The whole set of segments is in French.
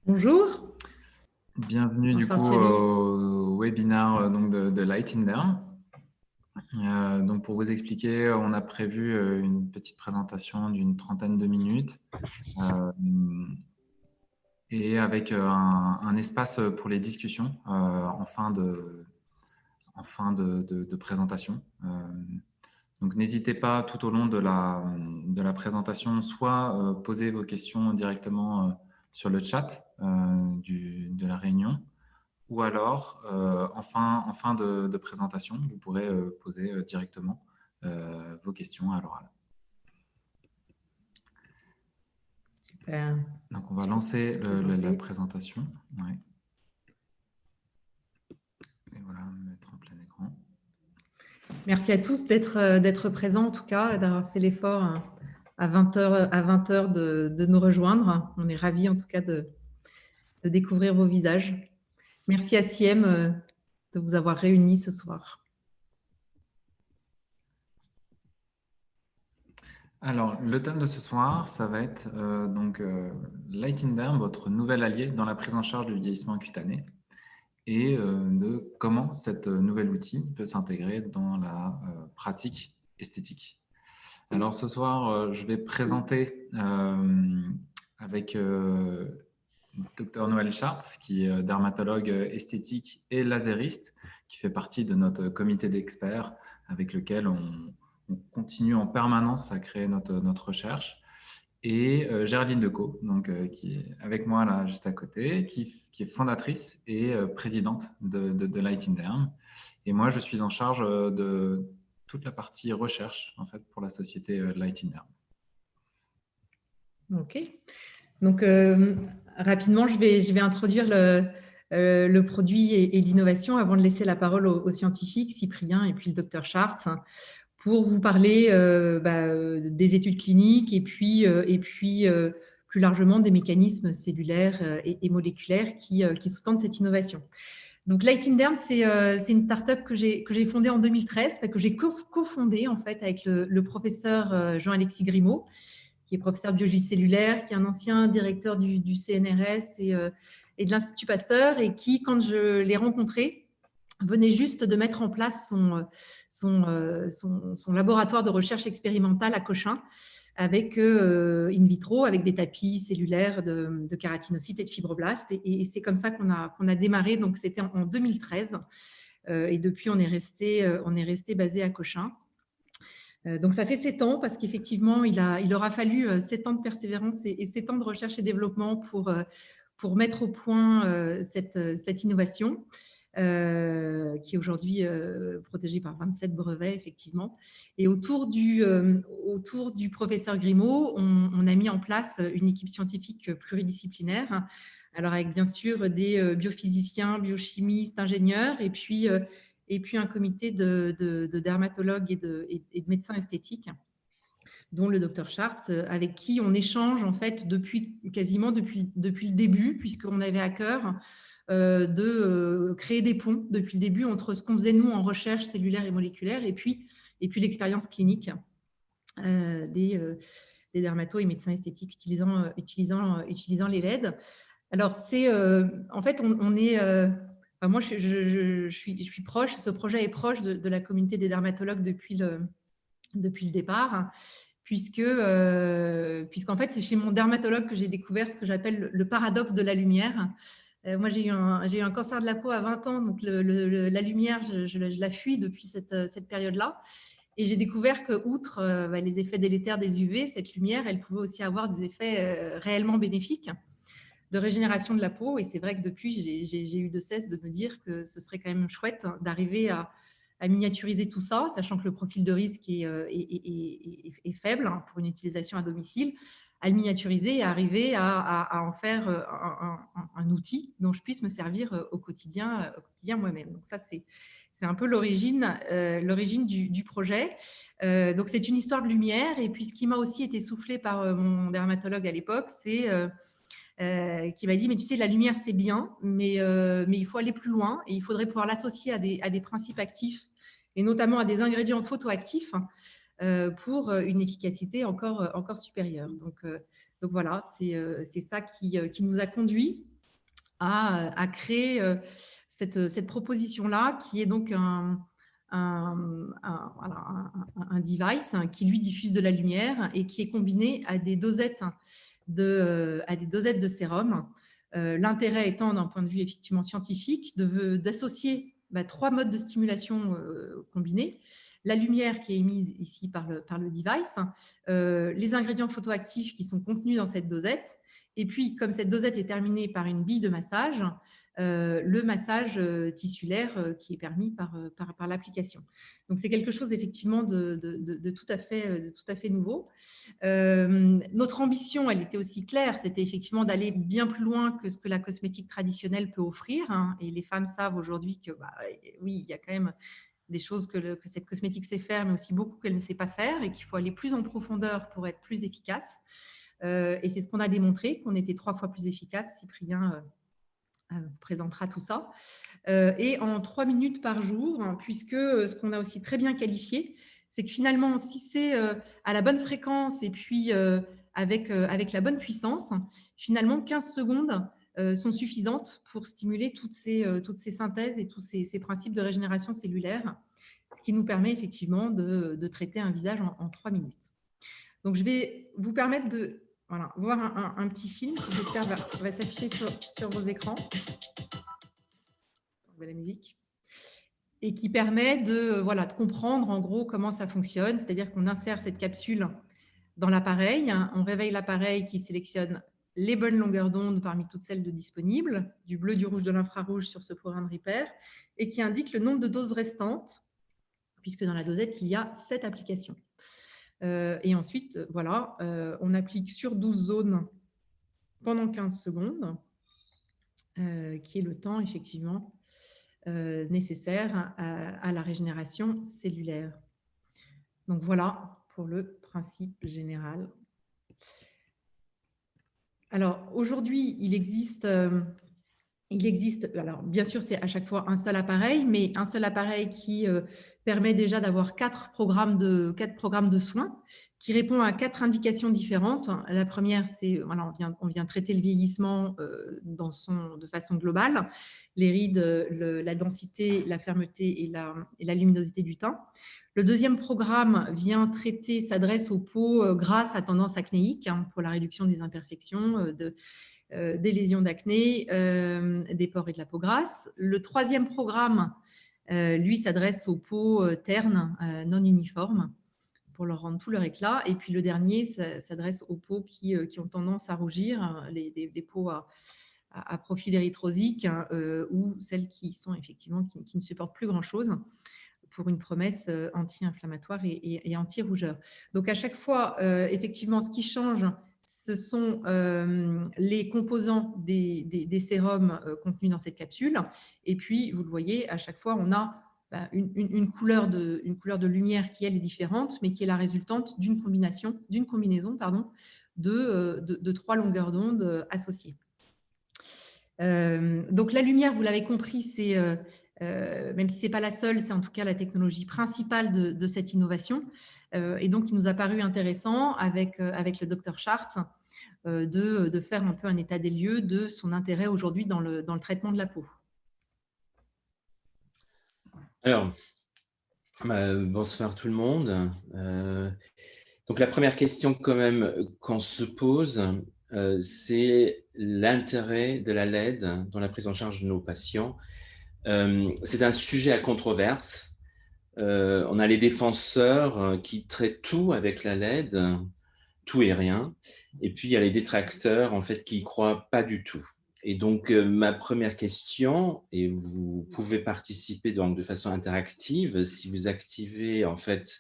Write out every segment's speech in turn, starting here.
Bonjour, Bienvenue on du coup s'introduit. au webinaire donc de Lightinder. Donc pour vous expliquer, on a prévu une petite présentation d'une trentaine de minutes euh, et avec un espace pour les discussions en fin de présentation. Donc n'hésitez pas tout au long de la présentation, soit poser vos questions directement sur le chat de la réunion, ou alors, en fin de présentation, vous pourrez poser directement vos questions à l'oral. Super. Donc, on va Je vais lancer la présenter. présentation. Ouais. Et voilà, me mettre en plein écran. Merci à tous d'être présents en tout cas et d'avoir fait l'effort à 20 heures de nous rejoindre. On est ravis en tout cas de découvrir vos visages. Merci à Siem de vous avoir réunis ce soir. Alors, le thème de ce soir, ça va être Lightinder, votre nouvel allié dans la prise en charge du vieillissement cutané, et de comment cet nouvel outil peut s'intégrer dans la pratique esthétique. Alors ce soir, je vais présenter avec Dr Noël Chartres, qui est dermatologue esthétique et lasériste, qui fait partie de notre comité d'experts avec lequel on continue en permanence à créer notre recherche. Et Géraldine Decaux, donc, qui est avec moi là juste à côté, qui est fondatrice et présidente de Light in Derm. Et moi, je suis en charge de toute la partie recherche en fait, pour la société Light in Derm. Ok. Donc, rapidement, je vais introduire le produit et l'innovation avant de laisser la parole aux scientifiques, Cyprien et puis le docteur Chartres, pour vous parler des études cliniques et puis plus largement des mécanismes cellulaires et moléculaires qui sous-tendent cette innovation. Donc, Light in Derm, c'est une start-up que j'ai fondée en 2013, que j'ai cofondée en fait avec le professeur Jean-Alexis Grimaud, qui est professeur de biologie cellulaire, qui est un ancien directeur du CNRS et de l'Institut Pasteur, et qui, quand je l'ai rencontré, venait juste de mettre en place son laboratoire de recherche expérimentale à Cochin, avec in vitro, avec des tapis cellulaires de kératinocytes et de fibroblastes. Et c'est comme ça qu'on a démarré. Donc, c'était en 2013. Et depuis, on est resté basé à Cochin. Donc, ça fait 7 ans parce qu'effectivement, il aura fallu 7 ans de persévérance et 7 ans de recherche et développement pour mettre au point cette innovation qui est aujourd'hui protégée par 27 brevets, effectivement. Et autour du professeur Grimaud, on a mis en place une équipe scientifique pluridisciplinaire. Alors, avec bien sûr des biophysiciens, biochimistes, ingénieurs, et puis un comité de dermatologues et de médecins esthétiques, dont le docteur Chartres, avec qui on échange en fait quasiment depuis le début, puisqu'on avait à cœur de créer des ponts depuis le début entre ce qu'on faisait nous en recherche cellulaire et moléculaire et puis l'expérience clinique des dermatos et médecins esthétiques utilisant les LED. Alors, en fait, on est... moi, je suis proche, ce projet est proche de la communauté des dermatologues depuis le départ, puisqu'en fait, c'est chez mon dermatologue que j'ai découvert ce que j'appelle le paradoxe de la lumière. Moi, j'ai eu un cancer de la peau à 20 ans, donc la lumière, je la fuis depuis cette période-là. Et j'ai découvert que, outre les effets délétères des UV, cette lumière, elle pouvait aussi avoir des effets réellement bénéfiques de régénération de la peau. Et c'est vrai que depuis, j'ai eu de cesse de me dire que ce serait quand même chouette d'arriver à miniaturiser tout ça, sachant que le profil de risque est faible pour une utilisation à domicile, à le miniaturiser et arriver à en faire un outil dont je puisse me servir au quotidien moi-même. Donc ça, c'est un peu l'origine du projet. Donc c'est une histoire de lumière. Et puis ce qui m'a aussi été soufflé par mon dermatologue à l'époque, c'est qui m'a dit, mais tu sais, la lumière, c'est bien, mais il faut aller plus loin et il faudrait pouvoir l'associer à des principes actifs et notamment à des ingrédients photoactifs pour une efficacité encore supérieure. Donc voilà, c'est ça qui nous a conduits à créer cette proposition-là, qui est donc voilà, un device qui lui diffuse de la lumière et qui est combiné à des dosettes de sérum. L'intérêt étant, d'un point de vue effectivement scientifique, d'associer 3 modes de stimulation combinés. La lumière qui est émise ici par le device, les ingrédients photoactifs qui sont contenus dans cette dosette, et puis, comme cette dosette est terminée par une bille de massage, le massage tissulaire qui est permis par l'application. Donc, c'est quelque chose effectivement de tout à fait nouveau. Notre ambition, elle était aussi claire, c'était effectivement d'aller bien plus loin que ce que la cosmétique traditionnelle peut offrir. Hein, et les femmes savent aujourd'hui que, oui, il y a quand même des choses que cette cosmétique sait faire, mais aussi beaucoup qu'elle ne sait pas faire et qu'il faut aller plus en profondeur pour être plus efficace. Et c'est ce qu'on a démontré, qu'on était 3 fois plus efficace. Cyprien vous présentera tout ça. Et en 3 minutes par jour, hein, puisque ce qu'on a aussi très bien qualifié, c'est que finalement, si c'est à la bonne fréquence et puis avec la bonne puissance, finalement, 15 secondes sont suffisantes pour stimuler toutes ces synthèses et tous ces principes de régénération cellulaire, ce qui nous permet effectivement de traiter un visage en 3 minutes. Donc, je vais vous permettre de voir un petit film qui, j'espère, va s'afficher sur vos écrans. La musique. Et qui permet de comprendre en gros comment ça fonctionne. C'est-à-dire qu'on insère cette capsule dans l'appareil, on réveille l'appareil qui sélectionne les bonnes longueurs d'onde parmi toutes celles de disponibles, du bleu, du rouge, de l'infrarouge sur ce programme Repair, et qui indique le nombre de doses restantes, puisque dans la dosette, il y a 7 applications. Et ensuite, on applique sur 12 zones pendant 15 secondes, qui est le temps, effectivement, nécessaire à la régénération cellulaire. Donc, voilà pour le principe général. Alors, aujourd'hui, il existe, alors bien sûr, c'est à chaque fois un seul appareil, mais un seul appareil qui permet déjà d'avoir 4 programmes de soins qui répond à 4 indications différentes. La première, c'est, on vient traiter le vieillissement de façon globale, les rides, la densité, la fermeté et la luminosité du teint. Le deuxième programme s'adresse aux peaux grasses à tendance acnéique, hein, pour la réduction des imperfections, des lésions d'acné, des pores et de la peau grasse. Le troisième programme, lui, s'adresse aux peaux ternes, non uniformes, pour leur rendre tout leur éclat. Et puis le dernier s'adresse aux peaux qui ont tendance à rougir, des peaux à profil érythrosique, hein, ou celles qui sont effectivement qui ne supportent plus grand-chose, pour une promesse anti-inflammatoire et anti-rougeur. Donc, à chaque fois, effectivement, ce qui change, ce sont les composants des sérums contenus dans cette capsule. Et puis, vous le voyez, à chaque fois, on a une couleur de lumière qui, elle, est différente, mais qui est la résultante d'une combinaison de 3 longueurs d'onde associées. Donc, la lumière, vous l'avez compris, c'est, même si ce n'est pas la seule, c'est en tout cas la technologie principale de cette innovation. Et donc, il nous a paru intéressant, avec le Dr Schartz, de faire un peu un état des lieux de son intérêt aujourd'hui dans le traitement de la peau. Alors, bonsoir tout le monde. Donc, la première question quand même qu'on se pose, c'est l'intérêt de la LED dans la prise en charge de nos patients. C'est un sujet à controverse. On a les défenseurs qui traitent tout avec la LED, tout et rien. Et puis, il y a les détracteurs en fait, qui n'y croient pas du tout. Et donc, ma première question, et vous pouvez participer donc, de façon interactive si vous activez en fait,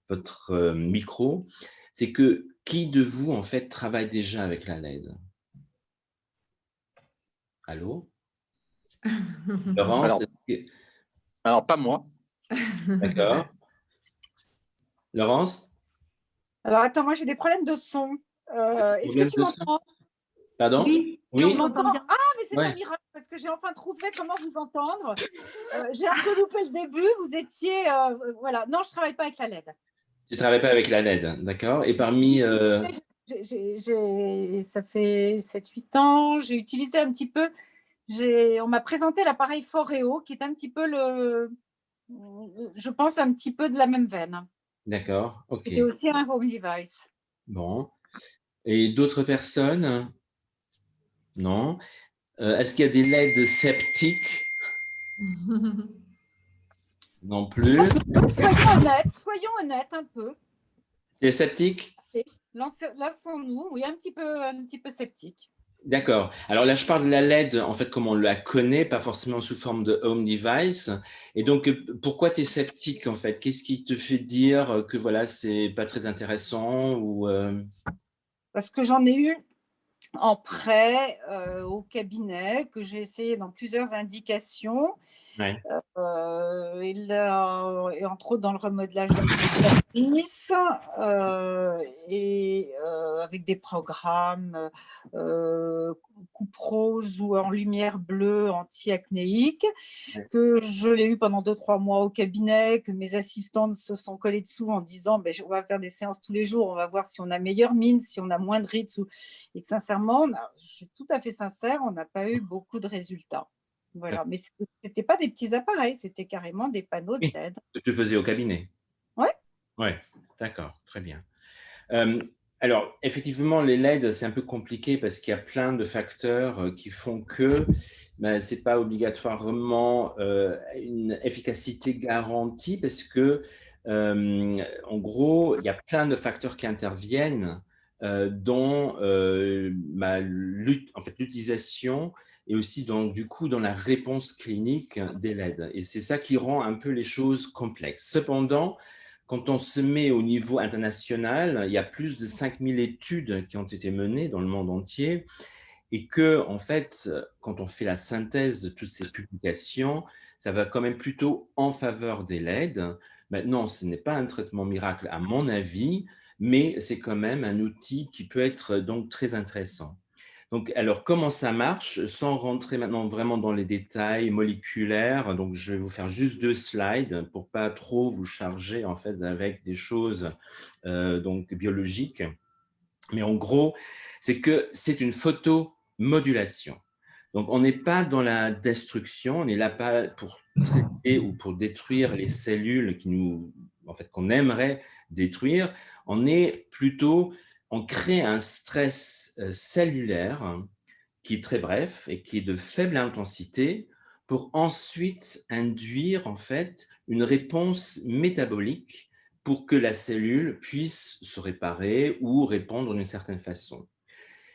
votre micro, c'est que qui de vous en fait travaille déjà avec la LED? Allô? Laurence? Alors, pas moi. D'accord. Laurence? Alors, attends, moi j'ai des problèmes de son. Est-ce que tu m'entends? Pardon? Oui, oui. on m'entend bien. Ah, mais c'est un miracle, parce que j'ai enfin trouvé comment vous entendre. J'ai un peu loupé le début, vous étiez… voilà, non, je ne travaille pas avec la LED. Tu ne travailles pas avec la LED, d'accord. Et parmi… ça fait 7-8 ans, j'ai utilisé un petit peu, on m'a présenté l'appareil Foreo, qui est un petit peu je pense un petit peu de la même veine. D'accord, ok. C'était aussi un home device. Bon. Et d'autres personnes? Non. Est-ce qu'il y a des LED sceptiques? Non plus. Soyons honnêtes un peu. Des sceptiques? Lançons-nous, oui, un petit peu sceptique. D'accord. Alors là, je parle de la LED, en fait, comme on la connaît, pas forcément sous forme de home device. Et donc, pourquoi tu es sceptique, en fait? Qu'est-ce qui te fait dire que voilà, c'est pas très intéressant ou Parce que j'en ai eu en prêt au cabinet, que j'ai essayé dans plusieurs indications. Ouais. Et entre autres dans le remodelage de la cicatrice, avec des programmes coupe rose ou en lumière bleue anti-acnéique, Ouais. que je l'ai eu pendant 2-3 mois au cabinet, que mes assistantes se sont collées dessous en disant on va faire des séances tous les jours, on va voir si on a meilleure mine, si on a moins de rides, et que sincèrement, je suis tout à fait sincère, on n'a pas eu beaucoup de résultats. Voilà, mais ce n'était pas des petits appareils, c'était carrément des panneaux de Oui, LED. que tu faisais au cabinet. Ouais. Ouais, d'accord, très bien. Alors, effectivement, les LED, c'est un peu compliqué parce qu'il y a plein de facteurs qui font que ce n'est pas obligatoirement une efficacité garantie parce que, en gros, il y a plein de facteurs qui interviennent dans l'utilisation et aussi du coup dans la réponse clinique des LED. Et c'est ça qui rend un peu les choses complexes. Cependant, quand on se met au niveau international, il y a plus de 5000 études qui ont été menées dans le monde entier et que, en fait, quand on fait la synthèse de toutes ces publications, ça va quand même plutôt en faveur des LED. Maintenant, ce n'est pas un traitement miracle à mon avis, mais c'est quand même un outil qui peut être donc très intéressant. Donc, alors, comment ça marche? Sans rentrer maintenant vraiment dans les détails moléculaires, donc je vais vous faire juste 2 slides pour pas trop vous charger en fait avec des choses donc biologiques. Mais en gros, c'est que c'est une photomodulation. Donc, on n'est pas dans la destruction, on n'est là pas pour traiter ou pour détruire les cellules qu'on aimerait détruire. On crée un stress cellulaire qui est très bref et qui est de faible intensité pour ensuite induire en fait une réponse métabolique pour que la cellule puisse se réparer ou répondre d'une certaine façon.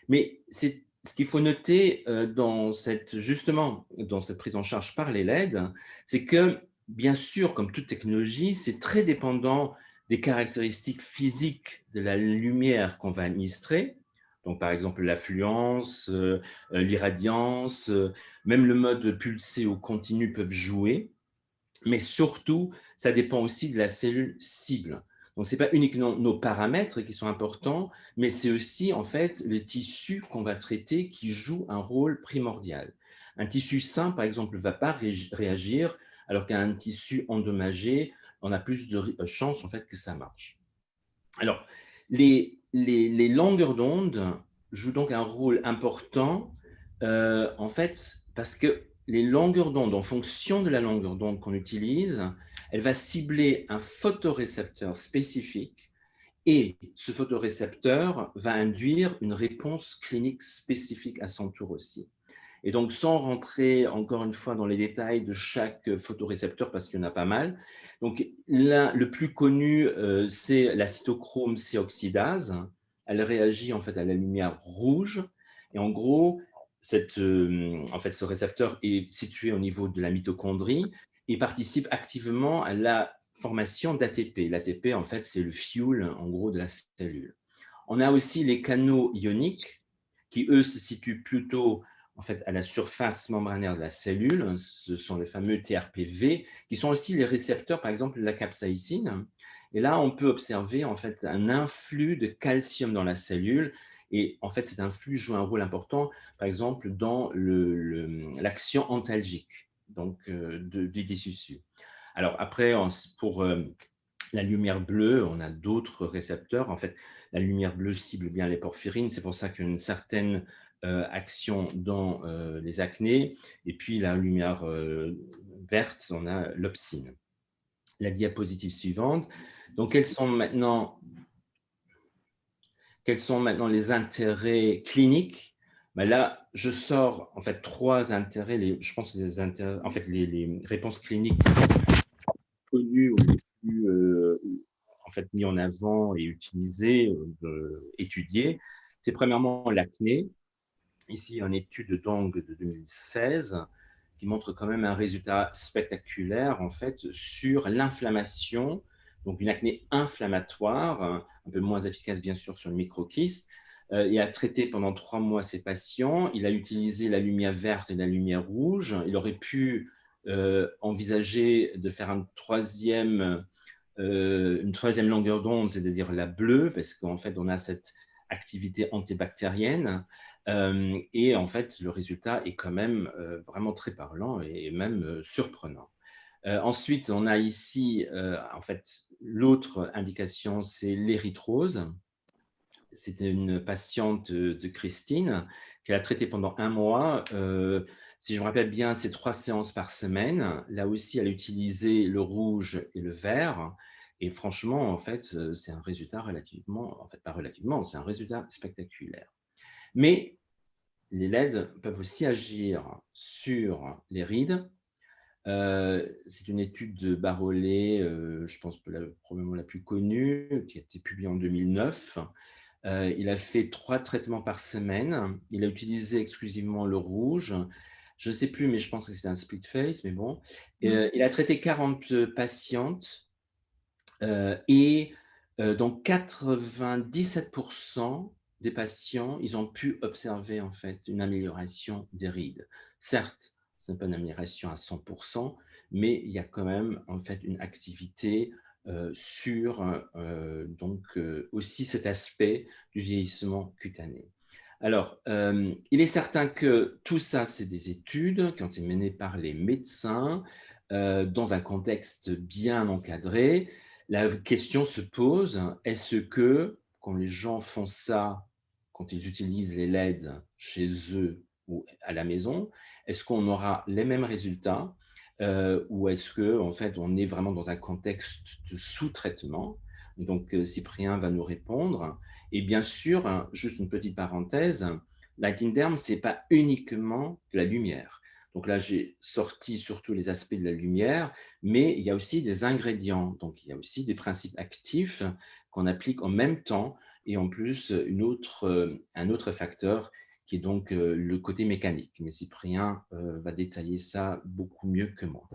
Mais c'est ce qu'il faut noter justement dans cette prise en charge par les LED, c'est que bien sûr, comme toute technologie, c'est très dépendant des caractéristiques physiques de la lumière qu'on va administrer. Donc, par exemple, l'affluence, l'irradiance, même le mode pulsé ou continu peuvent jouer. Mais surtout, ça dépend aussi de la cellule cible. Donc, ce n'est pas uniquement nos paramètres qui sont importants, mais c'est aussi en fait le tissu qu'on va traiter qui joue un rôle primordial. Un tissu sain, par exemple, ne va pas réagir, alors qu'un tissu endommagé, on a plus de chances en fait que ça marche. Alors, les longueurs d'onde jouent donc un rôle important, en fait, parce que les longueurs d'onde, en fonction de la longueur d'onde qu'on utilise, elle va cibler un photorécepteur spécifique et ce photorécepteur va induire une réponse clinique spécifique à son tour aussi. Et donc, sans rentrer encore une fois dans les détails de chaque photorécepteur, parce qu'il y en a pas mal, donc là, le plus connu, c'est la cytochrome C oxydase. Elle réagit en fait à la lumière rouge. Et en gros, ce récepteur est situé au niveau de la mitochondrie et participe activement à la formation d'ATP. L'ATP, en fait, c'est le fuel, en gros, de la cellule. On a aussi les canaux ioniques qui, eux, se situent plutôt en fait, à la surface membranaire de la cellule. Ce sont les fameux TRPV, qui sont aussi les récepteurs, par exemple, de la capsaïcine. Et là, on peut observer en fait un influx de calcium dans la cellule. Et en fait, cet influx joue un rôle important, par exemple, dans l'action antalgique donc, des tissus. Alors après, pour La lumière bleue, on a d'autres récepteurs. En fait, la lumière bleue cible bien les porphyrines. C'est pour ça qu'il y a une certaine action dans les acnés. Et puis, la lumière verte, on a l'opsine. La diapositive suivante. Donc, quels sont maintenant les intérêts cliniques? Ben là, je sors en fait 3 intérêts. Je pense que les réponses cliniques connues ou les plus en fait mis en avant et utilisées, étudiées. C'est premièrement l'acné. Ici, une étude Dong de 2016 qui montre quand même un résultat spectaculaire en fait sur l'inflammation, donc une acné inflammatoire, un peu moins efficace bien sûr sur le microkyste. Il a traité pendant 3 mois ses patients, il a utilisé la lumière verte et la lumière rouge. Il aurait pu envisager de faire une troisième longueur d'onde, c'est-à-dire la bleue, parce qu'en fait on a cette activité antibactérienne. Et en fait, le résultat est quand même vraiment très parlant et même surprenant. Ensuite, on a ici, en fait, l'autre indication, c'est l'érythrose. C'était une patiente de Christine qu'elle a traitée pendant 1 mois. Si je me rappelle bien, c'est 3 séances par semaine. Là aussi, elle a utilisé le rouge et le vert. Et franchement, en fait, c'est un résultat c'est un résultat spectaculaire. Mais les LED peuvent aussi agir sur les rides. C'est une étude de Barolé, je pense probablement la plus connue, qui a été publiée en 2009. Il a fait 3 traitements par semaine. Il a utilisé exclusivement le rouge. Je ne sais plus, mais je pense que c'est un split face, mais bon. Il a traité 40 patientes et donc 97% des patients, ils ont pu observer en fait une amélioration des rides. Certes, ce n'est pas une amélioration à 100%, mais il y a quand même en fait une activité sur aussi cet aspect du vieillissement cutané. Alors, il est certain que tout ça, c'est des études qui ont été menées par les médecins dans un contexte bien encadré. La question se pose, est-ce que quand les gens font ça, quand ils utilisent les LED chez eux ou à la maison, est-ce qu'on aura les mêmes résultats ou est-ce que en fait, on est vraiment dans un contexte de sous-traitement? Donc, Cyprien va nous répondre. Et bien sûr, juste une petite parenthèse, Lighting Derm, ce n'est pas uniquement de la lumière. Donc là, j'ai sorti surtout les aspects de la lumière, mais il y a aussi des ingrédients. Donc, il y a aussi des principes actifs qu'on applique en même temps et en plus, un autre facteur qui est donc le côté mécanique. Mais Cyprien va détailler ça beaucoup mieux que moi.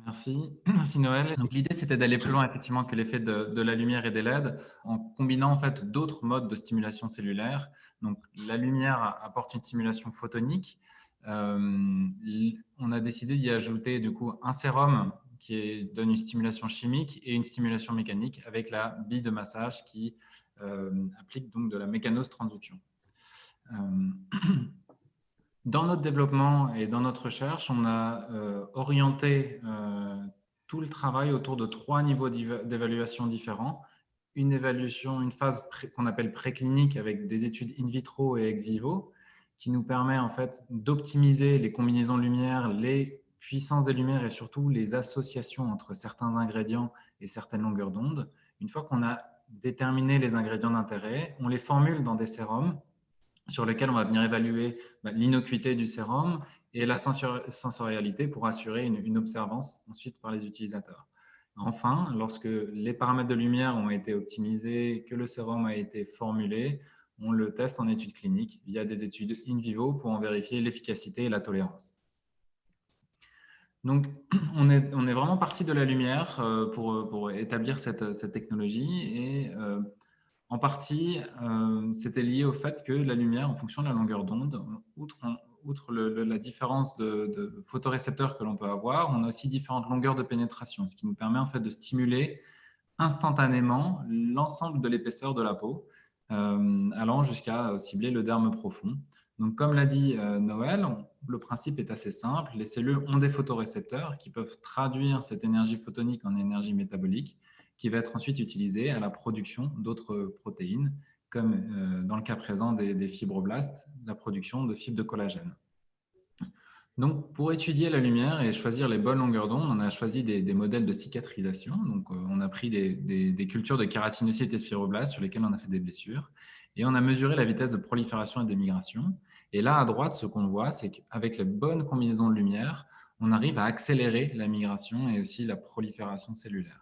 Merci. Merci Noël. Donc l'idée, c'était d'aller plus loin effectivement que l'effet de la lumière et des LED en combinant en fait d'autres modes de stimulation cellulaire. Donc la lumière apporte une stimulation photonique. On a décidé d'y ajouter du coup un sérum qui donne une stimulation chimique et une stimulation mécanique avec la bille de massage qui applique donc de la mécanose transduction. Dans notre développement et dans notre recherche, on a orienté tout le travail autour de 3 niveaux d'évaluation différents. Une phase qu'on appelle préclinique avec des études in vitro et ex vivo qui nous permet en fait d'optimiser les combinaisons de lumière, les puissances des lumières et surtout les associations entre certains ingrédients et certaines longueurs d'onde. Une fois qu'on a déterminé les ingrédients d'intérêt, on les formule dans des sérums sur lesquels on va venir évaluer l'innocuité du sérum et la sensorialité pour assurer une observance ensuite par les utilisateurs. Enfin, lorsque les paramètres de lumière ont été optimisés, que le sérum a été formulé, on le teste en études cliniques via des études in vivo pour en vérifier l'efficacité et la tolérance. Donc, on est vraiment parti de la lumière pour établir cette technologie et en partie, c'était lié au fait que la lumière, en fonction de la longueur d'onde, outre la différence de photorécepteurs que l'on peut avoir, on a aussi différentes longueurs de pénétration, ce qui nous permet en fait de stimuler instantanément l'ensemble de l'épaisseur de la peau, allant jusqu'à cibler le derme profond. Donc, comme l'a dit Noël, le principe est assez simple. Les cellules ont des photorécepteurs qui peuvent traduire cette énergie photonique en énergie métabolique. qui va être ensuite utilisé à la production d'autres protéines, comme dans le cas présent des fibroblastes, la production de fibres de collagène. Donc, pour étudier la lumière et choisir les bonnes longueurs d'onde, on a choisi des modèles de cicatrisation. Donc, on a pris des cultures de kératinocytes et de fibroblastes sur lesquels on a fait des blessures. Et on a mesuré la vitesse de prolifération et de migration. Et là, à droite, ce qu'on voit, c'est qu'avec les bonnes combinaisons de lumière, on arrive à accélérer la migration et aussi la prolifération cellulaire.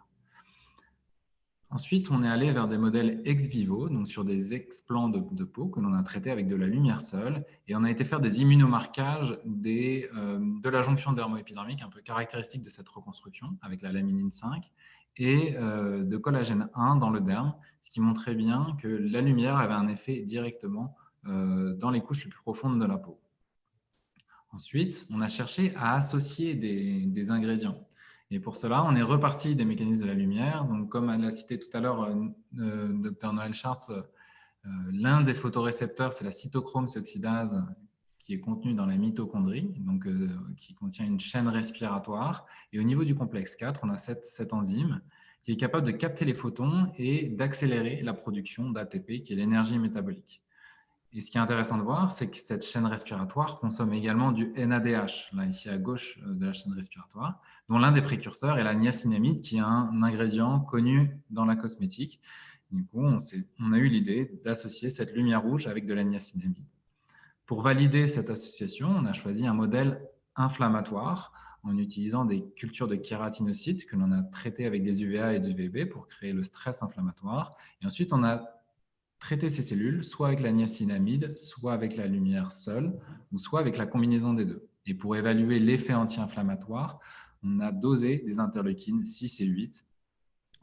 Ensuite, on est allé vers des modèles ex vivo, donc sur des explants de peau que l'on a traités avec de la lumière seule. Et on a été faire des immunomarquages de la jonction dermoépidermique, un peu caractéristique de cette reconstruction, avec la laminine 5, et de collagène 1 dans le derme, ce qui montrait bien que la lumière avait un effet directement dans les couches les plus profondes de la peau. Ensuite, on a cherché à associer des ingrédients. Et pour cela, on est reparti des mécanismes de la lumière. Donc, comme l'a cité tout à l'heure Dr Noël Schartz, l'un des photorécepteurs, c'est la cytochrome C oxydase qui est contenue dans la mitochondrie, donc, qui contient une chaîne respiratoire. Et au niveau du complexe 4, on a cette enzyme qui est capable de capter les photons et d'accélérer la production d'ATP, qui est l'énergie métabolique. Et ce qui est intéressant de voir, c'est que cette chaîne respiratoire consomme également du NADH, là ici à gauche de la chaîne respiratoire, dont l'un des précurseurs est la niacinamide, qui est un ingrédient connu dans la cosmétique. Du coup, on a eu l'idée d'associer cette lumière rouge avec de la niacinamide. Pour valider cette association, on a choisi un modèle inflammatoire en utilisant des cultures de kératinocytes que l'on a traitées avec des UVA et du UVB pour créer le stress inflammatoire. Et ensuite, on a traiter ces cellules, soit avec la niacinamide, soit avec la lumière seule, ou soit avec la combinaison des deux. Et pour évaluer l'effet anti-inflammatoire, on a dosé des interleukines 6 et 8.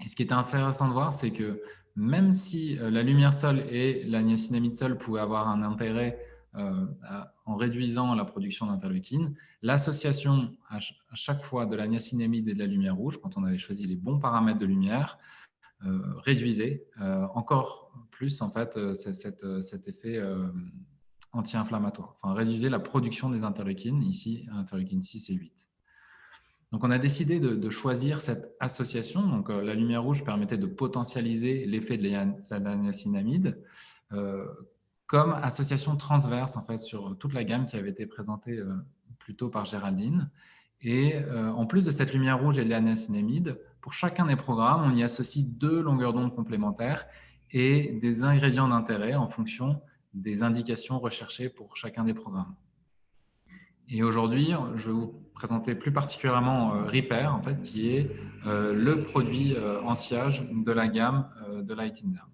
Et ce qui est intéressant de voir, c'est que même si la lumière seule et la niacinamide seule pouvaient avoir un intérêt en réduisant la production d'interleukines, l'association à chaque fois de la niacinamide et de la lumière rouge, quand on avait choisi les bons paramètres de lumière, réduisait encore plus en fait cet effet anti-inflammatoire, enfin réduisait la production des interleukines, ici interleukines 6 et 8. Donc on a décidé de choisir cette association. Donc la lumière rouge permettait de potentialiser l'effet de la niacinamide comme association transverse en fait sur toute la gamme qui avait été présentée plus tôt par Géraldine. Et en plus de cette lumière rouge et de la niacinamide, pour chacun des programmes, on y associe 2 longueurs d'onde complémentaires et des ingrédients d'intérêt en fonction des indications recherchées pour chacun des programmes. Et aujourd'hui, je vais vous présenter plus particulièrement Repair, en fait, qui est le produit anti-âge de la gamme de Light in Derm.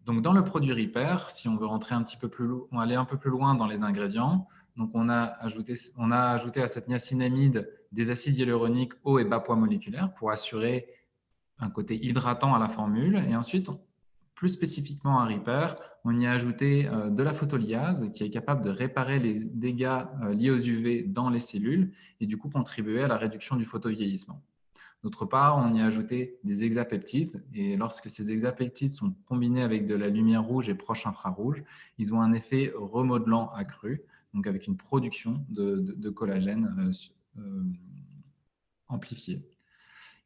Donc, dans le produit Repair, si on veut rentrer un petit peu plus loin, on va aller un peu plus loin dans les ingrédients. Donc, on a ajouté à cette niacinamide des acides hyaluroniques haut et bas poids moléculaires pour assurer un côté hydratant à la formule. Et ensuite, plus spécifiquement à Repair, on y a ajouté de la photolyase qui est capable de réparer les dégâts liés aux UV dans les cellules et du coup contribuer à la réduction du photovieillissement. D'autre part, on y a ajouté des hexapeptides et lorsque ces hexapeptides sont combinés avec de la lumière rouge et proche infrarouge, ils ont un effet remodelant accru, donc avec une production de collagène amplifiée.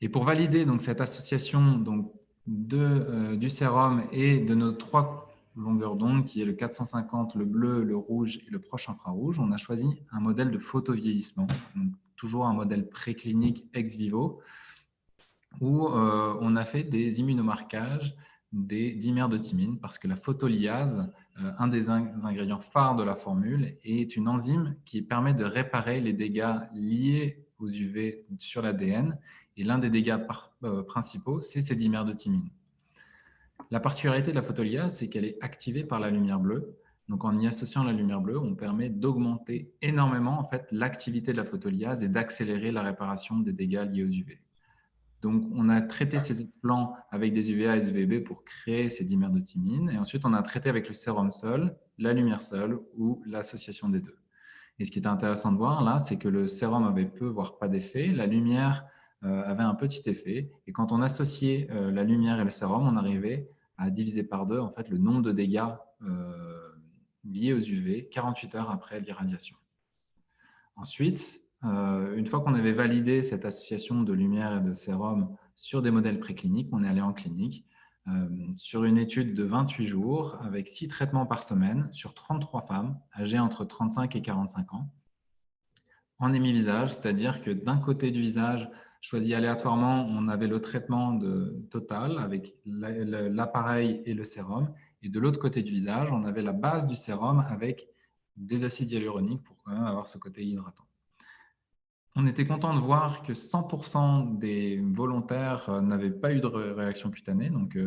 Et pour valider donc, cette association donc, du sérum et de nos 3 longueurs d'onde, qui est le 450, le bleu, le rouge et le proche infrarouge, on a choisi un modèle de photovieillissement, donc toujours un modèle préclinique ex vivo, où on a fait des immunomarquages des dimères de thymine, parce que la photolyase, un des ingrédients phares de la formule, est une enzyme qui permet de réparer les dégâts liés aux UV sur l'ADN. Et l'un des dégâts principaux, c'est ces dimères de thymine. La particularité de la photolyase, c'est qu'elle est activée par la lumière bleue. Donc, en y associant la lumière bleue, on permet d'augmenter énormément en fait, l'activité de la photolyase et d'accélérer la réparation des dégâts liés aux UV. Donc, on a traité ces explants avec des UVA et des UVB pour créer ces dimères de thymine. Et ensuite, on a traité avec le sérum seul, la lumière seule ou l'association des deux. Et ce qui est intéressant de voir là, c'est que le sérum avait peu, voire pas d'effet. La lumière avait un petit effet. Et quand on associait la lumière et le sérum, on arrivait à diviser par 2 en fait, le nombre de dégâts liés aux UV 48 heures après l'irradiation. Ensuite, une fois qu'on avait validé cette association de lumière et de sérum sur des modèles précliniques. On est allé en clinique sur une étude de 28 jours avec 6 traitements par semaine sur 33 femmes âgées entre 35 et 45 ans en hémi-visage, c'est-à-dire que d'un côté du visage choisi aléatoirement, on avait le traitement total avec l'appareil et le sérum, et de l'autre côté du visage, on avait la base du sérum avec des acides hyaluroniques pour quand même avoir ce côté hydratant. On était content de voir que 100% des volontaires n'avaient pas eu de réaction cutanée, donc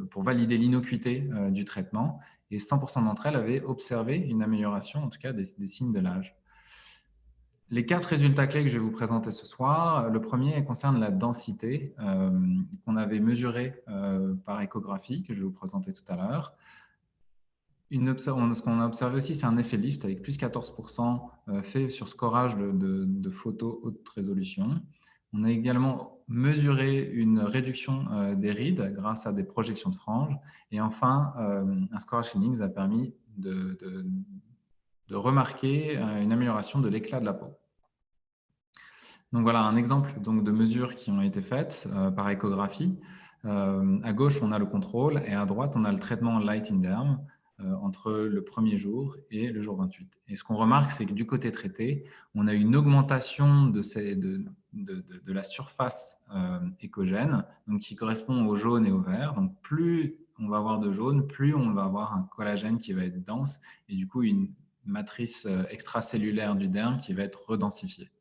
pour valider l'innocuité du traitement, et 100% d'entre elles avaient observé une amélioration, en tout cas des signes de l'âge. Les 4 résultats clés que je vais vous présenter ce soir, le premier concerne la densité qu'on avait mesurée par échographie, que je vais vous présenter tout à l'heure. Ce qu'on a observé aussi, c'est un effet lift avec plus 14% fait sur scorage de photos haute résolution. On a également mesuré une réduction des rides grâce à des projections de franges. Et enfin, un scorage clinique nous a permis de remarquer une amélioration de l'éclat de la peau. Donc voilà un exemple donc, de mesures qui ont été faites par échographie. À gauche, on a le contrôle et à droite, on a le traitement Light in Derm entre le premier jour et le jour 28. Et ce qu'on remarque, c'est que du côté traité, on a une augmentation de la surface échogène, donc qui correspond au jaune et au vert. Donc plus on va avoir de jaune, plus on va avoir un collagène qui va être dense et du coup une matrice extracellulaire du derme qui va être redensifiée.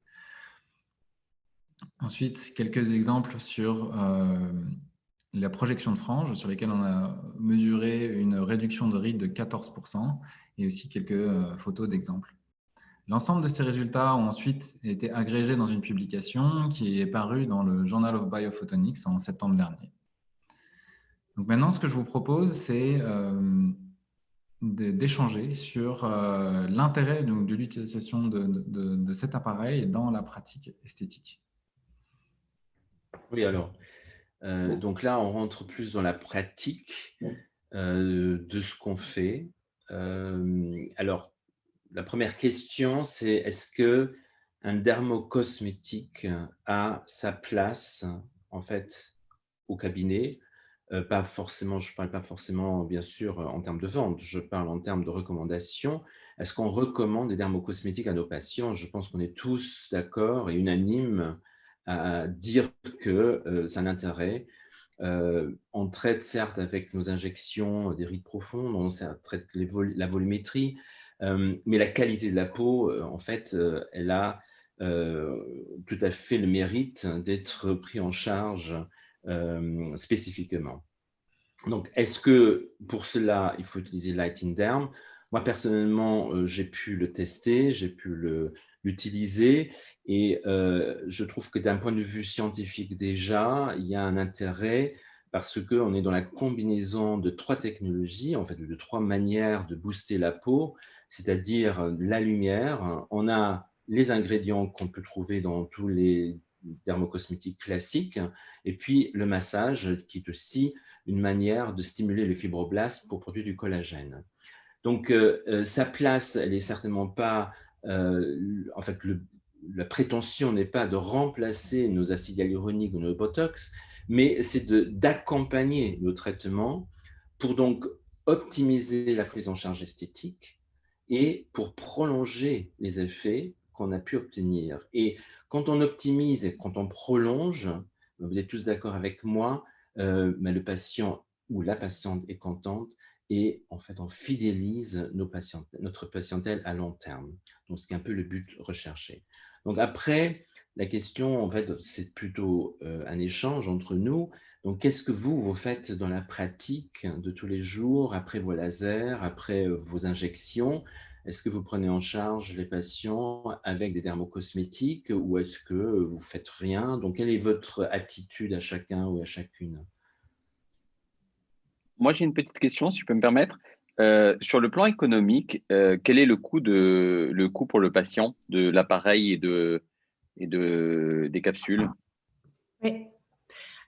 Ensuite, quelques exemples sur la projection de franges, sur lesquelles on a mesuré une réduction de rides de 14% et aussi quelques photos d'exemples. L'ensemble de ces résultats ont ensuite été agrégés dans une publication qui est parue dans le Journal of Biophotonics en septembre dernier. Donc maintenant, ce que je vous propose, c'est d'échanger sur l'intérêt de l'utilisation de cet appareil dans la pratique esthétique. Oui, alors, donc là, on rentre plus dans la pratique de ce qu'on fait. Alors, la première question, c'est est-ce qu'un dermocosmétique a sa place, en fait, au cabinet? Pas forcément, je ne parle pas forcément, bien sûr, en termes de vente, je parle en termes de recommandation. Est-ce qu'on recommande des dermocosmétiques à nos patients? Je pense qu'on est tous d'accord et unanimes à dire que c'est un intérêt. On traite certes avec nos injections des rides profondes, on traite la volumétrie, mais la qualité de la peau, en fait, elle a tout à fait le mérite d'être pris en charge spécifiquement. Donc, est-ce que pour cela, il faut utiliser Light in Derm? Moi, personnellement, j'ai pu le tester, j'ai pu l'utiliser et je trouve que d'un point de vue scientifique déjà, il y a un intérêt parce qu'on est dans la combinaison de 3 technologies, en fait, de 3 manières de booster la peau, c'est-à-dire la lumière, on a les ingrédients qu'on peut trouver dans tous les dermocosmétiques classiques, et puis le massage qui est aussi une manière de stimuler les fibroblastes pour produire du collagène. Donc, sa place, elle n'est certainement pas… en fait, la prétention n'est pas de remplacer nos acides hyaluroniques ou nos botox, mais c'est d'accompagner nos traitements pour donc optimiser la prise en charge esthétique et pour prolonger les effets qu'on a pu obtenir. Et quand on optimise et quand on prolonge, vous êtes tous d'accord avec moi, mais le patient ou la patiente est contente et en fait, on fidélise notre patientèle à long terme. Donc, c'est un peu le but recherché. Donc, après, la question, en fait, c'est plutôt un échange entre nous. Donc, qu'est-ce que vous faites dans la pratique de tous les jours, après vos lasers, après vos injections? Est-ce que vous prenez en charge les patients avec des dermocosmétiques ou est-ce que vous ne faites rien? Donc, quelle est votre attitude à chacun ou à chacune? Moi, j'ai une petite question, si je peux me permettre. Sur le plan économique, quel est le coût pour le patient de l'appareil et des capsules? Oui.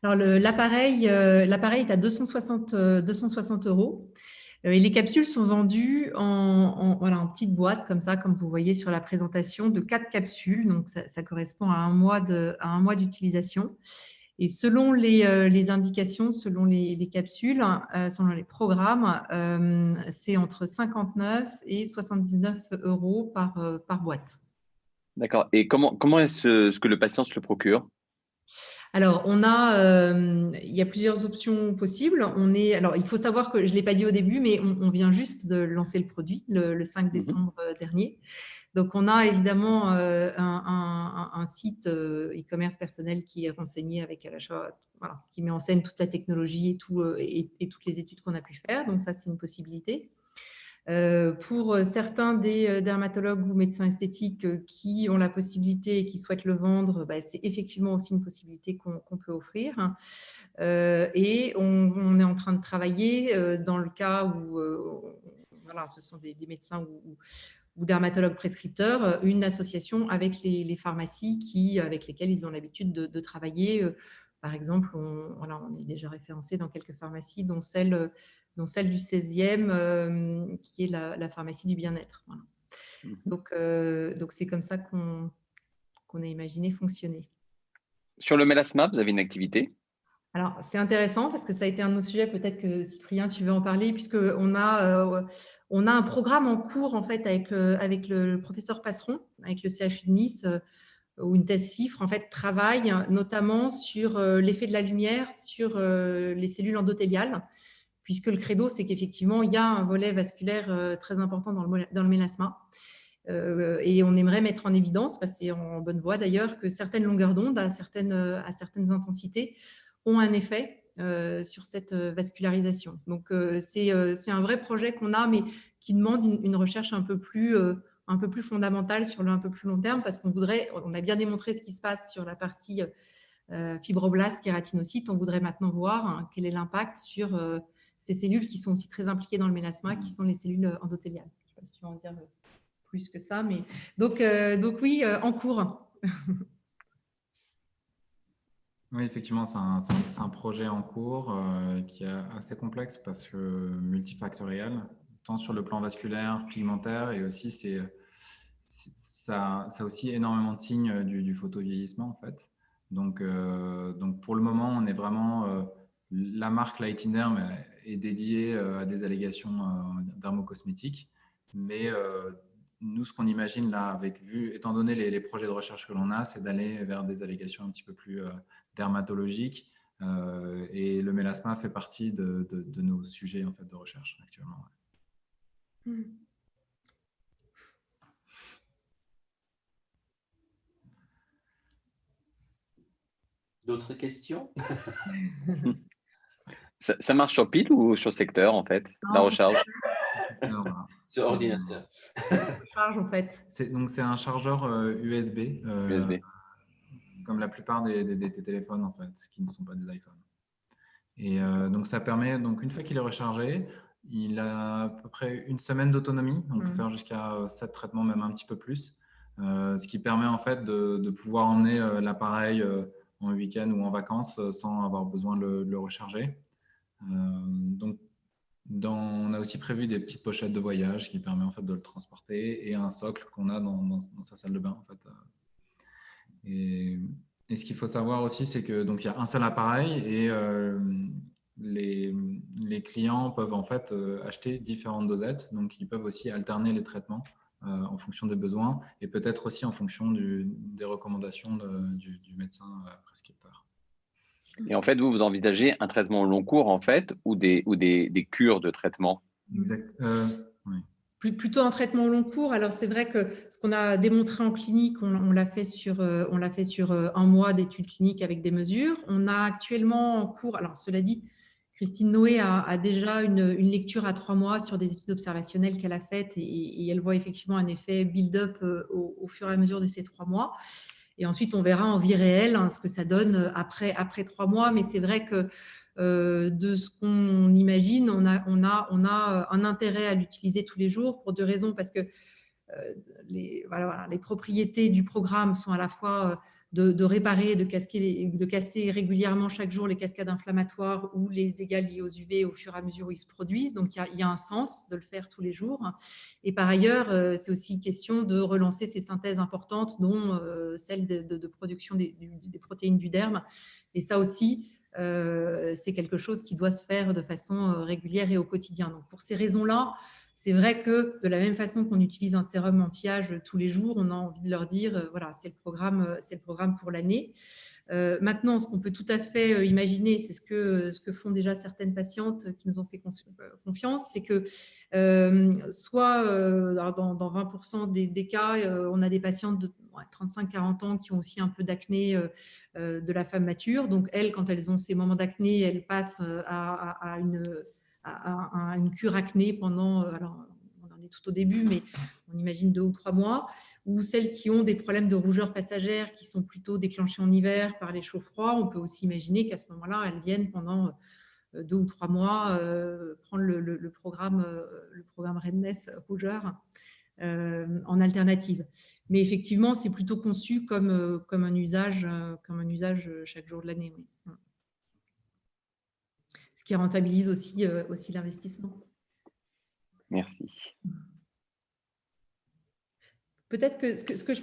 Alors, l'appareil est à 260 €. Et les capsules sont vendues en petites boîtes, comme ça, comme vous voyez sur la présentation, de 4 capsules. Donc, ça correspond à un mois d'utilisation. Et selon les indications, selon les capsules, selon les programmes, c'est entre 59 et 79 € par boîte. D'accord. Et comment est-ce que le patient se le procure? Alors, il y a plusieurs options possibles. Alors, il faut savoir que je ne l'ai pas dit au début, mais on vient juste de lancer le produit le 5 décembre dernier. Donc, on a évidemment un site e-commerce personnel qui est renseigné avec à l'achat, voilà, qui met en scène toute la technologie et toutes les études qu'on a pu faire. Donc, ça, c'est une possibilité. Pour certains des dermatologues ou médecins esthétiques qui ont la possibilité et qui souhaitent le vendre, c'est effectivement aussi une possibilité qu'on peut offrir. Et on est en train de travailler dans le cas où voilà, ce sont des médecins ou dermatologues prescripteurs, une association avec les pharmacies avec lesquelles ils ont l'habitude de travailler. Par exemple, on est déjà référencé dans quelques pharmacies, dont celle du 16e, qui est la pharmacie du bien-être. Voilà. Donc, c'est comme ça qu'on a imaginé fonctionner. Sur le mélasma, vous avez une activité? Alors, c'est intéressant parce que ça a été un de nos sujets, peut-être que Cyprien, tu veux en parler, puisqu'on a un programme en cours en fait, avec le professeur Passeron, avec le CHU de Nice, où une thèse CIFRE en fait, travaille notamment sur l'effet de la lumière sur les cellules endothéliales, puisque le credo, c'est qu'effectivement, il y a un volet vasculaire très important dans le mélasma. Et on aimerait mettre en évidence, c'est en bonne voie d'ailleurs, que certaines longueurs d'onde à certaines intensités ont un effet sur cette vascularisation. Donc, c'est un vrai projet qu'on a, mais qui demande une recherche un peu plus fondamentale sur le un peu plus long terme, parce on a bien démontré ce qui se passe sur la partie fibroblastes, kératinocytes. On voudrait maintenant voir quel est l'impact sur ces cellules qui sont aussi très impliquées dans le mélasma, qui sont les cellules endothéliales. Je ne sais pas si tu veux en dire plus que ça, mais donc oui, en cours. Oui, effectivement, c'est un projet en cours qui est assez complexe parce que multifactoriel, tant sur le plan vasculaire, pigmentaire, et aussi ça a aussi énormément de signes du photovieillissement en fait. Donc pour le moment, on est vraiment la marque Light in Derm est dédiée à des allégations dermocosmétiques, mais nous, ce qu'on imagine là, étant donné les projets de recherche que l'on a, c'est d'aller vers des allégations un petit peu plus dermatologiques. Et le mélasma fait partie de nos sujets en fait, de recherche actuellement. Ouais. D'autres questions? Ça marche sur pile ou sur secteur, en fait, la recharge? Sur ordinateur. Charge, en fait. C'est un chargeur USB, USB. comme la plupart des téléphones, en fait, qui ne sont pas des iPhones. Et donc, ça permet, donc, une fois qu'il est rechargé, il a à peu près une semaine d'autonomie. On peut faire jusqu'à 7 traitements, même un petit peu plus. Ce qui permet, en fait, de pouvoir emmener l'appareil en week-end ou en vacances sans avoir besoin de le recharger. Donc, on a aussi prévu des petites pochettes de voyage qui permet en fait de le transporter et un socle qu'on a dans sa salle de bain en fait. Et ce qu'il faut savoir aussi, c'est que donc il y a un seul appareil et les clients peuvent en fait acheter différentes dosettes, donc ils peuvent aussi alterner les traitements en fonction des besoins et peut-être aussi en fonction des recommandations du médecin prescripteur. Et en fait, vous envisagez un traitement long cours, en fait, ou des cures de traitement? Exact. Oui. Plutôt un traitement long cours. Alors, c'est vrai que ce qu'on a démontré en clinique, on l'a fait sur un mois d'études cliniques avec des mesures. On a actuellement en cours, alors cela dit, Christine Noé a déjà une lecture à 3 mois sur des études observationnelles qu'elle a faites et elle voit effectivement un effet build-up au fur et à mesure de ces 3 mois. Et ensuite, on verra en vie réelle ce que ça donne après 3 mois. Mais c'est vrai que de ce qu'on imagine, on a un intérêt à l'utiliser tous les jours pour 2 raisons. Parce que les propriétés du programme sont à la fois de réparer, de casser régulièrement chaque jour les cascades inflammatoires ou les dégâts liés aux UV au fur et à mesure où ils se produisent. Donc, il y a un sens de le faire tous les jours. Et par ailleurs, c'est aussi question de relancer ces synthèses importantes, dont celle de production des protéines du derme. Et ça aussi, c'est quelque chose qui doit se faire de façon régulière et au quotidien. Donc, pour ces raisons-là, c'est vrai que de la même façon qu'on utilise un sérum anti-âge tous les jours, on a envie de leur dire, voilà, c'est le programme pour l'année. Maintenant, ce qu'on peut tout à fait imaginer, c'est ce que font déjà certaines patientes qui nous ont fait confiance, c'est que soit dans 20% des cas, on a des patientes de 35-40 ans qui ont aussi un peu d'acné de la femme mature. Donc, elles, quand elles ont ces moments d'acné, elles passent à une cure acné pendant, alors on en est tout au début, mais on imagine 2 ou 3 mois, ou celles qui ont des problèmes de rougeur passagère qui sont plutôt déclenchés en hiver par les chauds froids, on peut aussi imaginer qu'à ce moment-là, elles viennent pendant 2 ou 3 mois prendre le programme Redness rougeur en alternative. Mais effectivement, c'est plutôt conçu comme un usage chaque jour de l'année. Oui. Ce qui rentabilise aussi l'investissement. Merci. Peut-être que ce que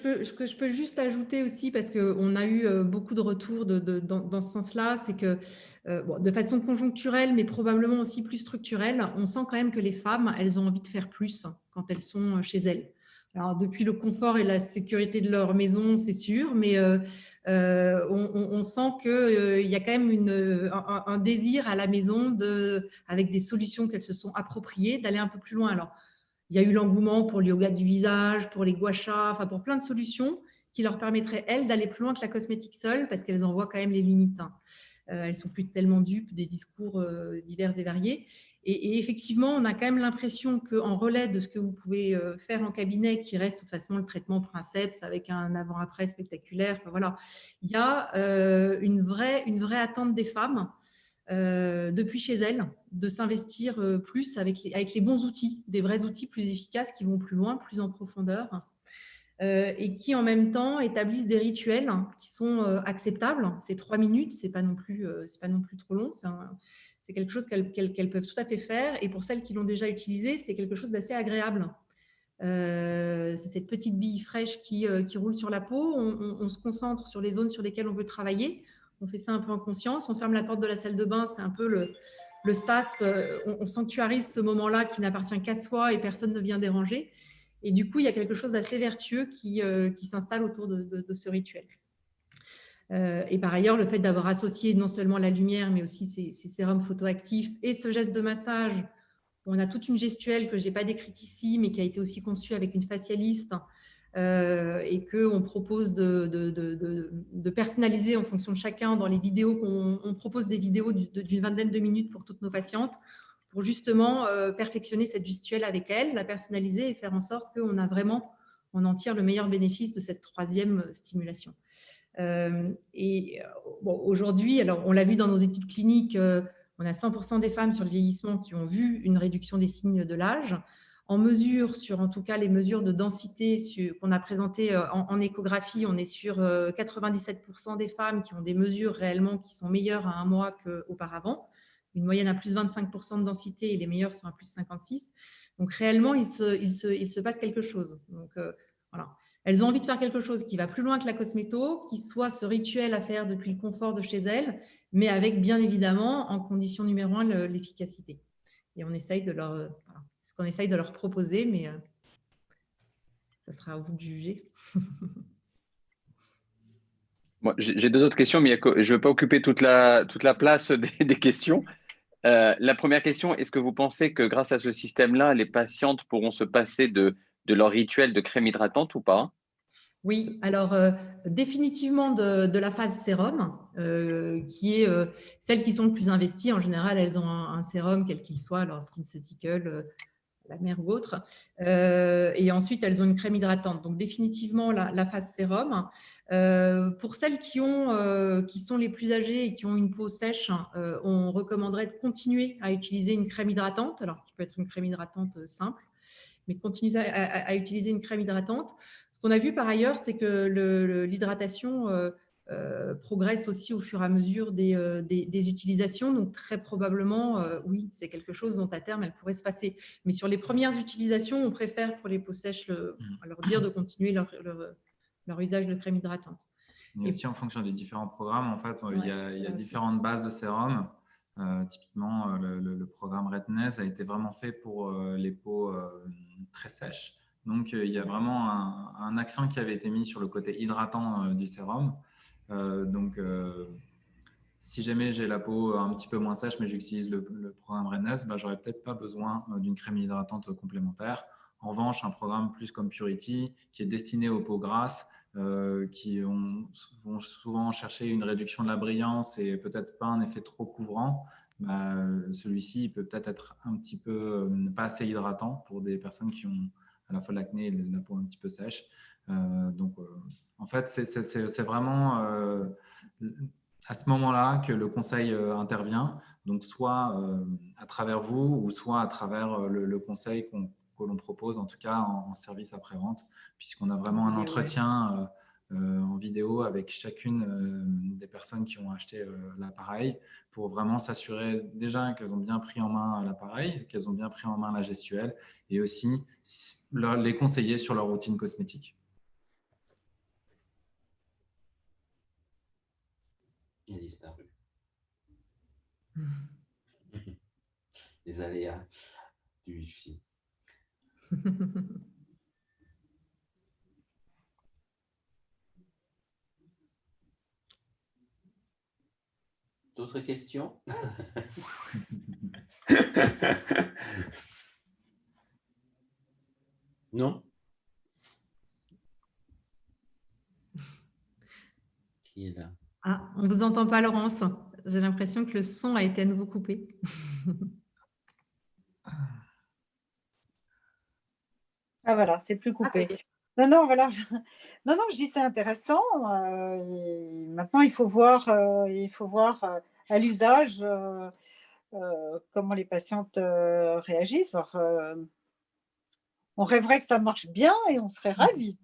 je peux juste ajouter aussi, parce qu'on a eu beaucoup de retours dans ce sens-là, c'est que de façon conjoncturelle, mais probablement aussi plus structurelle, on sent quand même que les femmes, elles ont envie de faire plus quand elles sont chez elles. Alors, depuis le confort et la sécurité de leur maison, c'est sûr, mais on sent qu'il y a quand même un désir à la maison, avec des solutions qu'elles se sont appropriées, d'aller un peu plus loin. Alors, il y a eu l'engouement pour le yoga du visage, pour les gua sha, enfin pour plein de solutions qui leur permettraient, elles, d'aller plus loin que la cosmétique seule, parce qu'elles en voient quand même les limites. Elles ne sont plus tellement dupes des discours divers et variés. Et effectivement, on a quand même l'impression qu'en relais de ce que vous pouvez faire en cabinet, qui reste de toute façon le traitement princeps avec un avant-après spectaculaire, enfin, voilà, il y a une vraie attente des femmes depuis chez elles, de s'investir plus avec les bons outils, des vrais outils plus efficaces qui vont plus loin, plus en profondeur, et qui en même temps établissent des rituels qui sont acceptables. C'est 3 minutes, c'est pas non plus trop long, c'est quelque chose qu'elles peuvent tout à fait faire, et pour celles qui l'ont déjà utilisé, c'est quelque chose d'assez agréable. C'est cette petite bille fraîche qui roule sur la peau, on se concentre sur les zones sur lesquelles on veut travailler. On fait ça un peu en conscience, on ferme la porte de la salle de bain, c'est un peu le sas, on sanctuarise ce moment-là qui n'appartient qu'à soi et personne ne vient déranger. Et du coup, il y a quelque chose d'assez vertueux qui s'installe autour de ce rituel. Et par ailleurs, le fait d'avoir associé non seulement la lumière, mais aussi ces sérums photoactifs et ce geste de massage, on a toute une gestuelle que je n'ai pas décrite ici, mais qui a été aussi conçue avec une facialiste, et qu'on propose de personnaliser en fonction de chacun dans les vidéos. On propose des vidéos d'une vingtaine de minutes pour toutes nos patientes pour justement perfectionner cette gestuelle avec elles, la personnaliser et faire en sorte qu'on en tire le meilleur bénéfice de cette 3e stimulation. Aujourd'hui, alors on l'a vu dans nos études cliniques, on a 100% des femmes sur le vieillissement qui ont vu une réduction des signes de l'âge. En mesure, sur en tout cas les mesures de densité qu'on a présentées en échographie, on est sur 97% des femmes qui ont des mesures réellement qui sont meilleures à 1 mois qu'auparavant. Une moyenne à plus 25% de densité et les meilleures sont à plus 56. Donc réellement, il se passe quelque chose. Donc voilà. Elles ont envie de faire quelque chose qui va plus loin que la cosméto, qui soit ce rituel à faire depuis le confort de chez elles, mais avec bien évidemment, en condition numéro 1, l'efficacité. Et on essaye de ce qu'on essaye de leur proposer, mais ça sera à vous de juger. Bon, j'ai 2 autres questions, mais je ne veux pas occuper toute la place des questions. La première question, est-ce que vous pensez que grâce à ce système-là, les patientes pourront se passer de leur rituel de crème hydratante ou pas? Oui, alors définitivement de la phase sérum, qui est celles qui sont le plus investies. En général, elles ont un sérum, quel qu'il soit, alors SkinCeutical, la mer ou autre. Et ensuite, elles ont une crème hydratante. Donc, définitivement, la phase sérum. Pour celles qui sont les plus âgées et qui ont une peau sèche, on recommanderait de continuer à utiliser une crème hydratante, alors qui peut être une crème hydratante simple, mais continuer à utiliser une crème hydratante. Ce qu'on a vu par ailleurs, c'est que l'hydratation progresse aussi au fur et à mesure des utilisations. Donc, très probablement, oui, c'est quelque chose dont à terme, elle pourrait se passer. Mais sur les premières utilisations, on préfère pour les peaux sèches leur dire de continuer leur usage de crème hydratante. Et aussi, en fonction des différents programmes, en fait, il y a aussi différentes bases de sérum. Typiquement, le programme Redness a été vraiment fait pour les peaux très sèches. Donc, il y a vraiment un accent qui avait été mis sur le côté hydratant du sérum. Donc, si jamais j'ai la peau un petit peu moins sèche, mais j'utilise le programme Redness, bah, j'aurais peut-être pas besoin d'une crème hydratante complémentaire. En revanche, un programme plus comme Purity, qui est destiné aux peaux grasses, qui vont souvent chercher une réduction de la brillance et peut-être pas un effet trop couvrant, bah, celui-ci peut peut-être être un petit peu pas assez hydratant pour des personnes qui ont à la fois l'acné et la peau un petit peu sèche. Donc, en fait, c'est vraiment à ce moment-là que le conseil intervient, donc soit à travers vous ou soit à travers le conseil que l'on propose, en tout cas en service après-vente, puisqu'on a vraiment un entretien en vidéo avec chacune des personnes qui ont acheté l'appareil pour vraiment s'assurer déjà qu'elles ont bien pris en main l'appareil, qu'elles ont bien pris en main la gestuelle et aussi les conseiller sur leur routine cosmétique. Il a disparu. Les aléas du Wi-Fi. D'autres questions? Non? Qui est là? Ah, on ne vous entend pas, Laurence. J'ai l'impression que le son a été à nouveau coupé. Ah voilà, c'est plus coupé. Non, voilà. Non, je dis c'est intéressant. Maintenant, il faut voir à l'usage comment les patientes réagissent. On rêverait que ça marche bien et on serait ravis.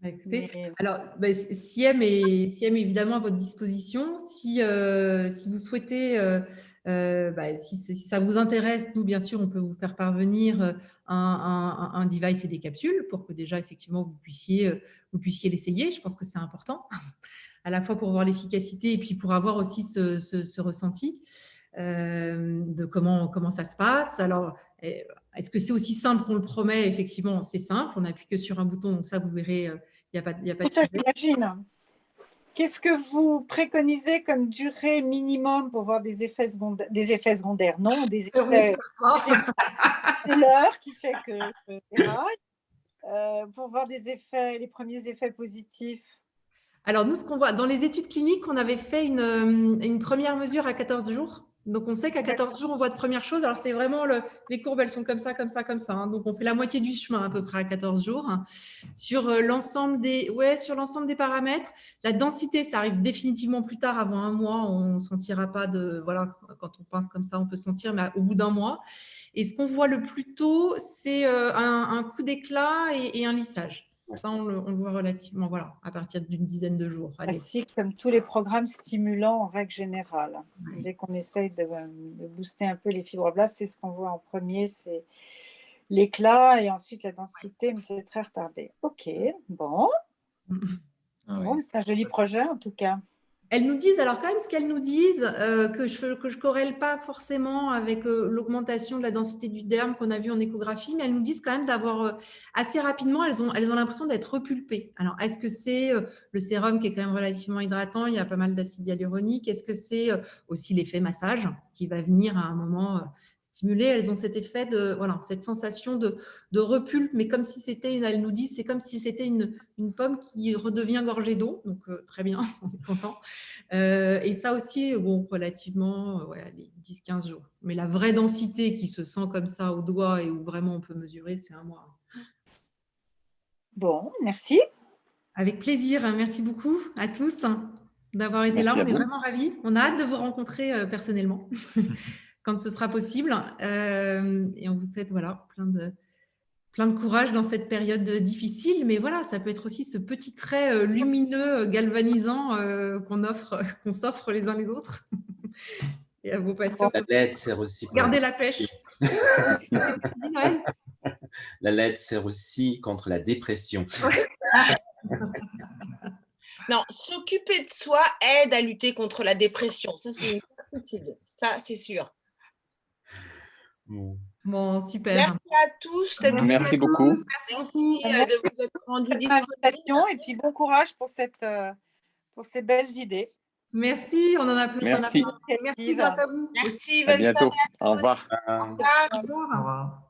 Écoutez, alors, Siem est évidemment à votre disposition. Si vous souhaitez, si ça vous intéresse, nous, bien sûr, on peut vous faire parvenir un device et des capsules pour que déjà, effectivement, vous puissiez l'essayer. Je pense que c'est important, à la fois pour voir l'efficacité et puis pour avoir aussi ce ressenti de comment ça se passe. Alors, est-ce que c'est aussi simple qu'on le promet? Effectivement, c'est simple. On n'appuie que sur un bouton, donc ça, vous verrez, il n'y a pas de ça, sujet. j'imagine. Qu'est-ce que vous préconisez comme durée minimum pour voir des effets secondaires? Des effets secondaires, non, des effets. C'est l'heure qui fait que pour voir les premiers effets positifs. Alors, nous, ce qu'on voit, dans les études cliniques, on avait fait une première mesure à 14 jours. Donc, on sait qu'à 14 jours, on voit de premières choses. Alors, c'est vraiment les courbes, elles sont comme ça, comme ça, comme ça. Hein. Donc, on fait la moitié du chemin à peu près à 14 jours. Sur l'ensemble des paramètres, la densité, ça arrive définitivement plus tard, avant un mois. On ne sentira pas de… Voilà, quand on pince comme ça, on peut sentir, mais au bout d'un mois. Et ce qu'on voit le plus tôt, c'est un coup d'éclat et un lissage. Ça, on le voit relativement, voilà, à partir d'une dizaine de jours. Ainsi, comme tous les programmes stimulants en règle générale. Oui. Dès qu'on essaye de booster un peu les fibroblastes, c'est ce qu'on voit en premier, c'est l'éclat et ensuite la densité, mais c'est très retardé. Ok, bon. Bon, c'est un joli projet en tout cas. Elles nous disent, alors quand même, ce qu'elles nous disent, que je corrèle pas forcément avec l'augmentation de la densité du derme qu'on a vu en échographie, mais elles nous disent quand même d'avoir assez rapidement, elles ont l'impression d'être repulpées. Alors, est-ce que c'est le sérum qui est quand même relativement hydratant? Il y a pas mal d'acide hyaluronique. Est-ce que c'est aussi l'effet massage qui va venir à un moment stimulées, elles ont cet effet de, voilà, cette sensation de repulpe, mais comme si c'était, elle nous dit, c'est comme si c'était une pomme qui redevient gorgée d'eau. Donc, très bien, on est content. Et ça aussi, bon, relativement, ouais, 10-15 jours. Mais la vraie densité qui se sent comme ça au doigt et où vraiment on peut mesurer, c'est 1 mois. Bon, merci. Avec plaisir. Merci beaucoup à tous d'avoir été Merci là. à On est vous. vraiment ravis. On a hâte de vous rencontrer personnellement quand ce sera possible. Et on vous souhaite voilà, plein de courage dans cette période difficile. Mais voilà, ça peut être aussi ce petit trait lumineux, galvanisant qu'on s'offre les uns les autres. Et à vos patients. La LED sert aussi pour Gardez la pêche. La LED sert aussi contre la dépression. Non, s'occuper de soi aide à lutter contre la dépression. Ça, c'est une certitude. Ça, c'est sûr. Bon, super. Merci à tous. Merci beaucoup. Merci de vous être rendus disponibles. Et puis bon courage pour ces belles idées. Merci, on en a plein. Merci. Merci grâce à vous. Merci, à bientôt. Au revoir. Au revoir. Au revoir. Au revoir.